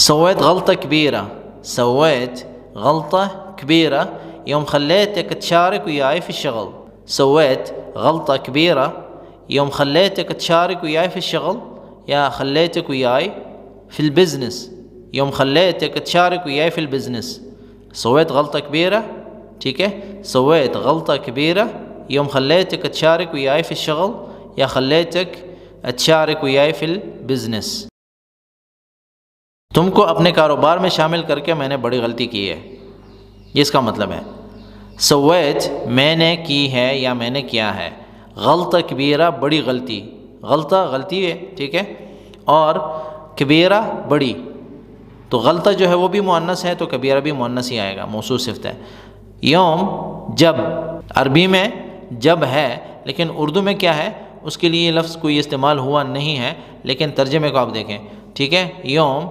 سويت غلطة كبيرة، سويت غلطة كبيرة يوم خليتك تشارك وياي في الشغل. سويت غلطة كبيرة يوم خليتك تشارك وياي في الشغل، يا خليتك وياي في البزنس، يوم خليتك تشارك وياي في البزنس. سويت غلطة كبيرة، ठीक है, سويت غلطة كبيرة يوم خليتك تشارك وياي في الشغل या खल्लेतक तशारक वयाई फिल बिजनेस। तुमको अपने कारोबार में शामिल करके मैंने बड़ी गलती की है, ये इसका मतलब है। सवैत मैंने की है या मैंने किया है, गलता कबीरा बड़ी गलती, गलता गलती है, ठीक है, और कबीरा बड़ी, तो गलता जो है वो भी मुअन्नस है तो कबीरा भी मुअन्नस ही आएगा, मौसूफ सिफ़त है। यौम जब अरबी में जब है, लेकिन उर्दू में क्या है उसके लिए लफ्ज़ कोई इस्तेमाल हुआ नहीं है, लेकिन तर्जुमे को आप देखें, ठीक है। यौम